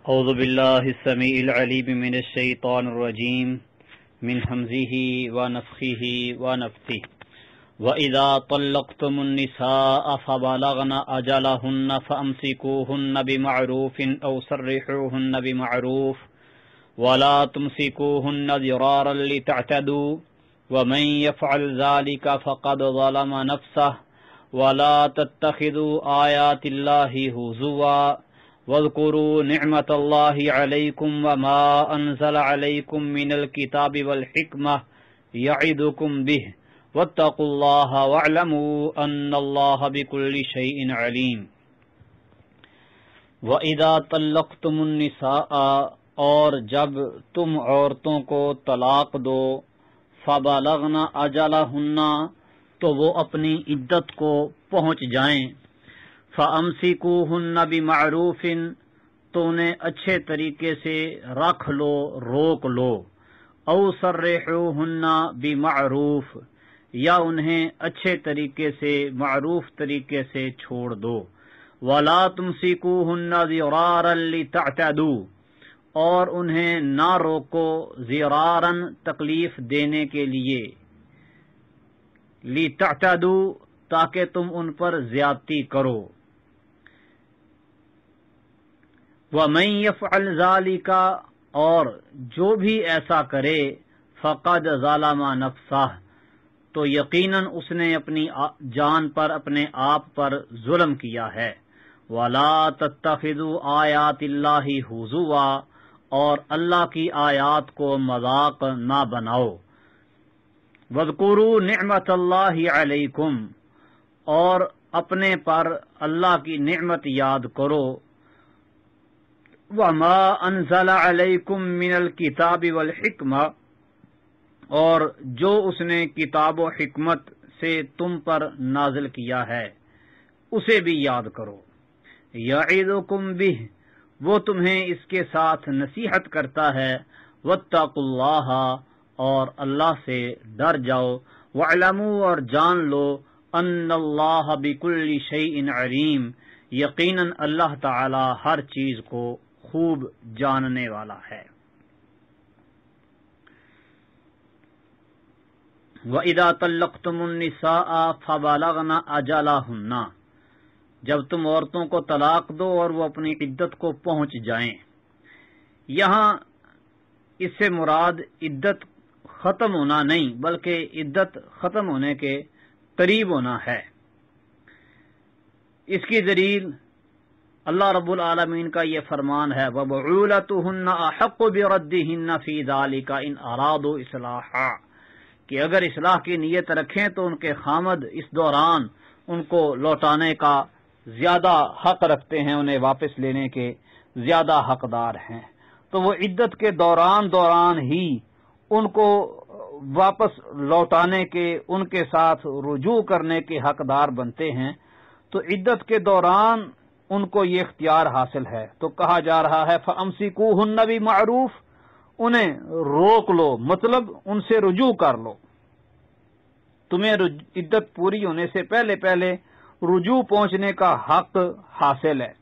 اعوذ باللہ السمیع العلیم من الشیطان الرجیم من حمزه ونفخه ونفثه وَإِذَا طَلَّقْتُمُ النِّسَاءَ فَبَلَغْنَ أَجَلَهُنَّ فَأَمْسِكُوهُنَّ بِمَعْرُوفٍ أَوْ سَرِّحُوهُنَّ بِمَعْرُوفٍ وَلَا تُمْسِكُوهُنَّ ضِرَارًا لِتَعْتَدُوا وَمَنْ يَفْعَلْ ذَلِكَ فَقَدْ ظَلَمَ نَفْسَهُ وَلَا تَتَّخِذُوا آيَاتِ اللَّهِ هُزُوًا وَاذْكُرُوا نِعْمَةَ اللَّهِ عَلَيْكُمْ وَمَا أَنزَلَ عَلَيْكُمْ مِنَ الْكِتَابِ وَالْحِكْمَةِ يَعِظُكُمْ بِهِ وَاتَّقُوا اللَّهَ وَاعْلَمُوا أَنَّ اللَّهَ بِكُلِّ شَيْءٍ عَلِيمٌ۔ وَإِذَا طَلَّقْتُمُ النِّسَاءَ، اور جب تم عورتوں کو طلاق دو، فَبَلَغْنَ أَجَلَهُنَّ، تو وہ اپنی عدت کو پہنچ جائیں، فَأَمْسِكُوهُنَّ بِمَعْرُوفٍ، تو انہیں اچھے طریقے سے رکھ لو، روک لو، أَوْ سَرِّحُوهُنَّ بِمَعْرُوفٍ، یا انہیں اچھے طریقے سے معروف طریقے سے چھوڑ دو، وَلَا تُمْسِكُوهُنَّ ضِرَارًا لِتَعْتَدُوا، اور انہیں نہ روکو ضِرَارًا تکلیف دینے کے لیے، لِتَعْتَدُوا تاکہ تم ان پر زیادتی کرو، وَمَنْ يَفْعَلْ ذَلِكَ، اور جو بھی ایسا کرے، فَقَدْ ظَلَمَ نَفْسَهُ، تو یقیناً اس نے اپنی جان پر، اپنے آپ پر ظلم کیا ہے، وَلَا تَتَّخِذُوا آیَاتِ اللَّهِ هُزُوًا، اور اللہ کی آیات کو مذاق نہ بناؤ، وَاذْكُرُوا نِعْمَةَ اللَّهِ عَلَيْكُمْ، اور اپنے پر اللہ کی نعمت یاد کرو، وَمَا أَنزَلَ عَلَيْكُمْ مِنَ الْكِتَابِ وَالْحِكْمَةِ، اور جو اس نے کتاب و حکمت سے تم پر نازل کیا ہے اسے بھی یاد کرو، یعظکم بہ، وہ تمہیں اس کے ساتھ نصیحت کرتا ہے، واتقوا اللہ، اور اللہ سے ڈر جاؤ، واعلموا، اور جان لو، ان اللہ بکل شیء علیم، یقیناً اللہ تعالی ہر چیز کو خوب جاننے والا ہے۔ وَإِذَا طَلَّقْتُمُ النِّسَاءَ فَبَلَغْنَ أَجَلَهُنَّ، جب تم عورتوں کو طلاق دو اور وہ اپنی عدت کو پہنچ جائیں۔ یہاں اس سے مراد عدت ختم ہونا نہیں، بلکہ عدت ختم ہونے کے قریب ہونا ہے۔ اس کی دلیل اللہ رب العالمین کا یہ فرمان ہے، وَبُعُولَتُهُنَّ أَحَقُّ بِرَدِّهِنَّ فِي ذَلِكَ إِنْ أَرَادُوا إِصْلَاحًا، کہ اگر اصلاح کی نیت رکھیں تو ان کے خامد اس دوران ان کو لوٹانے کا زیادہ حق رکھتے ہیں، انہیں واپس لینے کے زیادہ حقدار ہیں، تو وہ عدت کے دوران ہی ان کو واپس لوٹانے کے، ان کے ساتھ رجوع کرنے کے حقدار بنتے ہیں، تو عدت کے دوران ان کو یہ اختیار حاصل ہے، تو کہا جا رہا ہے فَأَمْسِكُوهُنَّ بِمَعْرُوفٍ، انہیں روک لو، مطلب ان سے رجوع کر لو، تمہیں عدت پوری ہونے سے پہلے رجوع پہنچنے کا حق حاصل ہے۔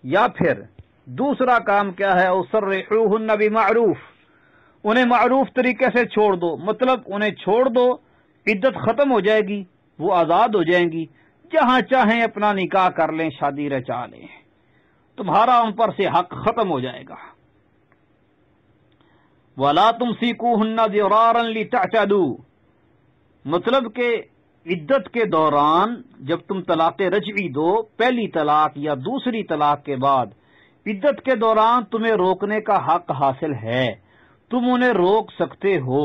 یا پھر دوسرا کام کیا ہے، وَسَرِّحُوهُنَّ بِمَعْرُوفٍ، انہیں معروف طریقے سے چھوڑ دو، مطلب انہیں چھوڑ دو، عدت ختم ہو جائے گی، وہ آزاد ہو جائیں گی، جہاں چاہیں اپنا نکاح کر لیں، شادی رچا لیں، تمہارا ان پر سے حق ختم ہو جائے گا۔ وَلَا تُمْسِكُوهُنَّ ضِرَارًا لِتَعْتَدُوا، مطلب کہ عدت کے دوران جب تم طلاق رجعی دو، پہلی طلاق یا دوسری طلاق کے بعد، عدت کے دوران تمہیں روکنے کا حق حاصل ہے، تم انہیں روک سکتے ہو،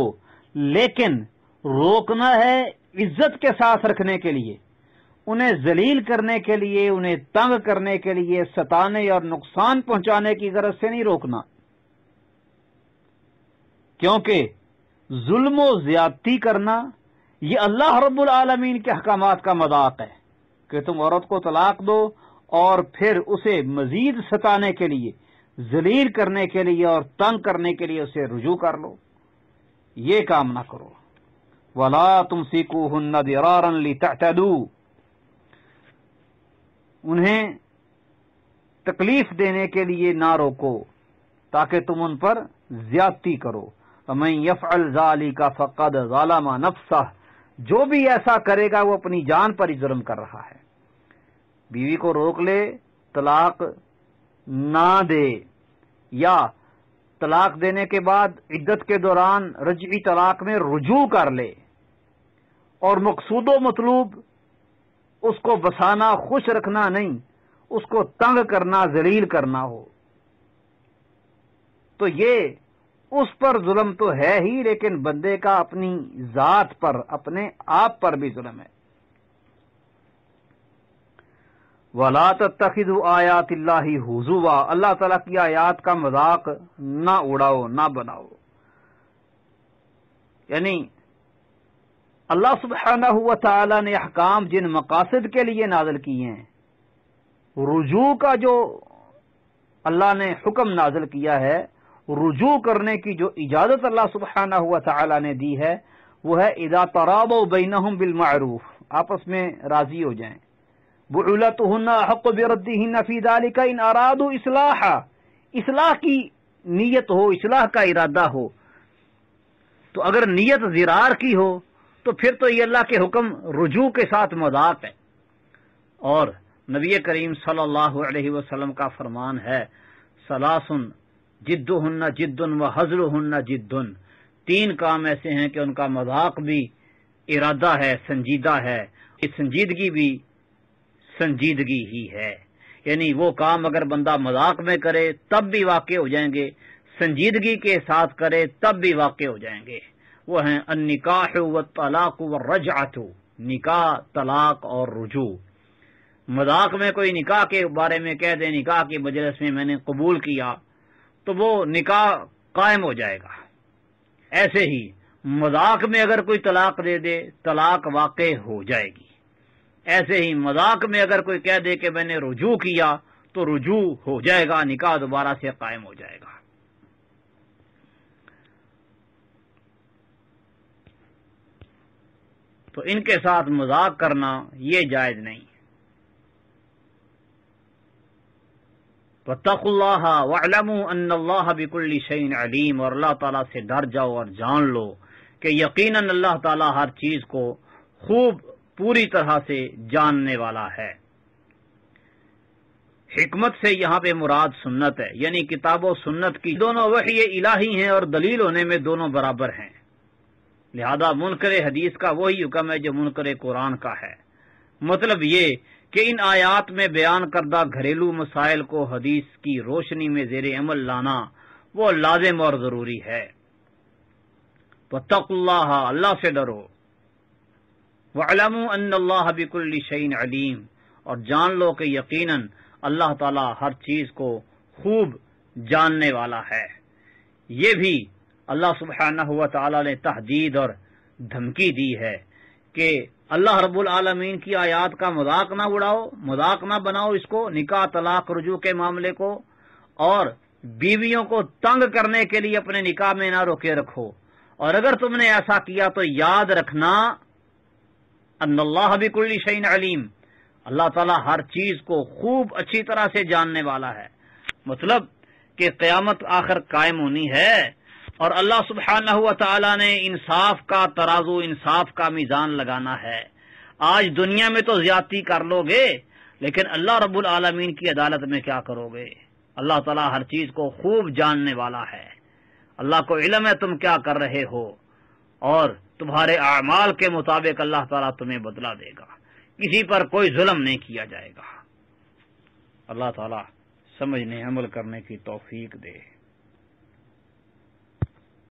لیکن روکنا ہے عزت کے ساتھ رکھنے کے لیے، انہیں ذلیل کرنے کے لیے، انہیں تنگ کرنے کے لیے، ستانے اور نقصان پہنچانے کی غرض سے نہیں روکنا، کیونکہ ظلم و زیادتی کرنا یہ اللہ رب العالمین کے احکامات کا مذاق ہے کہ تم عورت کو طلاق دو اور پھر اسے مزید ستانے کے لیے، ذلیل کرنے کے لیے اور تنگ کرنے کے لیے اسے رجوع کر لو، یہ کام نہ کرو۔ وَلَا تُمْسِكُوهُنَّ ضِرَارًا لِتَعْتَدُوا، انہیں تکلیف دینے کے لیے نہ روکو تاکہ تم ان پر زیادتی کرو۔ وَمَن يَفْعَلْ ذَلِكَ فَقَدْ ظَلَمَ نَفْسَهُ، جو بھی ایسا کرے گا وہ اپنی جان پر ہی ظلم کر رہا ہے۔ بیوی کو روک لے، طلاق نہ دے، یا طلاق دینے کے بعد عدت کے دوران رجعی طلاق میں رجوع کر لے، اور مقصود و مطلوب اس کو بسانا، خوش رکھنا نہیں، اس کو تنگ کرنا، ذلیل کرنا ہو، تو یہ اس پر ظلم تو ہے ہی، لیکن بندے کا اپنی ذات پر، اپنے آپ پر بھی ظلم ہے۔ وَلَا تَتَّخِذُوا آیَاتِ اللَّهِ هُزُوًا، اللہ تعالیٰ کی آیات کا مذاق نہ اڑاؤ، نہ بناؤ۔ یعنی اللہ سبحانہ و تعالیٰ نے احکام جن مقاصد کے لیے نازل کیے ہیں، رجوع کا جو اللہ نے حکم نازل کیا ہے، رجوع کرنے کی جو اجازت اللہ سبحانہ و تعالیٰ نے دی ہے، وہ ہے اذا تراضوا بینہم بالمعروف، آپس میں راضی ہو جائیں۔ بعولتہن احق بردہن فی ذلک ان ارادوا اصلاحا، اصلاح کی نیت ہو، اصلاح کا ارادہ ہو، تو اگر نیت زرار کی ہو تو پھر تو یہ اللہ کے حکم رجوع کے ساتھ مذاق ہے۔ اور نبی کریم صلی اللہ علیہ وسلم کا فرمان ہے، ثلاث جدہن جد و ہزلہن جد، تین کام ایسے ہیں کہ ان کا مذاق بھی ارادہ ہے، سنجیدہ ہے، اس سنجیدگی بھی سنجیدگی ہی ہے۔ یعنی وہ کام اگر بندہ مذاق میں کرے تب بھی واقع ہو جائیں گے، سنجیدگی کے ساتھ کرے تب بھی واقع ہو جائیں گے۔ وہ ہیں النکاح والطلاق والرجعۃ، نکاح، طلاق اور رجوع۔ مذاق میں کوئی نکاح کے بارے میں کہہ دے، نکاح کی مجلس میں نے قبول کیا، تو وہ نکاح قائم ہو جائے گا۔ ایسے ہی مذاق میں اگر کوئی طلاق دے دے، طلاق واقع ہو جائے گی۔ ایسے ہی مذاق میں اگر کوئی کہہ دے کہ میں نے رجوع کیا تو رجوع ہو جائے گا، نکاح دوبارہ سے قائم ہو جائے گا۔ تو ان کے ساتھ مذاق کرنا یہ جائز نہیں۔ وَاتَّقُوا اللَّهَ وَاعْلَمُوا أَنَّ اللَّهَ بِكُلِّ شَيْءٍ عَلِيمٌ، اور اللہ تعالیٰ سے ڈر جاؤ اور جان لو کہ یقیناً اللہ تعالیٰ ہر چیز کو خوب پوری طرح سے جاننے والا ہے۔ حکمت سے یہاں پہ مراد سنت ہے، یعنی کتاب و سنت کی دونوں وحی الہی ہیں اور دلیل ہونے میں دونوں برابر ہیں، لہذا منکر حدیث کا وہی حکم ہے جو منکر قرآن کا ہے۔ مطلب یہ کہ ان آیات میں بیان کردہ گھریلو مسائل کو حدیث کی روشنی میں زیر عمل لانا وہ لازم اور ضروری ہے۔ وَاتَّقُوا اللَّهَ، اللہ سے ڈرو، وَاعْلَمُوا أَنَّ اللَّهَ بِكُلِّ شَيْءٍ عَلِيمٌ، اور جان لو کہ یقیناً اللہ تعالیٰ ہر چیز کو خوب جاننے والا ہے۔ یہ بھی اللہ سبحانہ و تعالیٰ نے تحدید اور دھمکی دی ہے کہ اللہ رب العالمین کی آیات کا مذاق نہ اڑاؤ، مذاق نہ بناؤ اس کو، نکاح، طلاق، رجوع کے معاملے کو، اور بیویوں کو تنگ کرنے کے لیے اپنے نکاح میں نہ روکے رکھو، اور اگر تم نے ایسا کیا تو یاد رکھنا ان اللہ بکل شیء علیم، اللہ تعالیٰ ہر چیز کو خوب اچھی طرح سے جاننے والا ہے۔ مطلب کہ قیامت آخر قائم ہونی ہے اور اللہ سبحانہ و تعالیٰ نے انصاف کا ترازو، انصاف کا میزان لگانا ہے۔ آج دنیا میں تو زیادتی کر لو گے، لیکن اللہ رب العالمین کی عدالت میں کیا کرو گے؟ اللہ تعالیٰ ہر چیز کو خوب جاننے والا ہے، اللہ کو علم ہے تم کیا کر رہے ہو، اور تمہارے اعمال کے مطابق اللہ تعالیٰ تمہیں بدلہ دے گا، کسی پر کوئی ظلم نہیں کیا جائے گا۔ اللہ تعالیٰ سمجھنے، عمل کرنے کی توفیق دے۔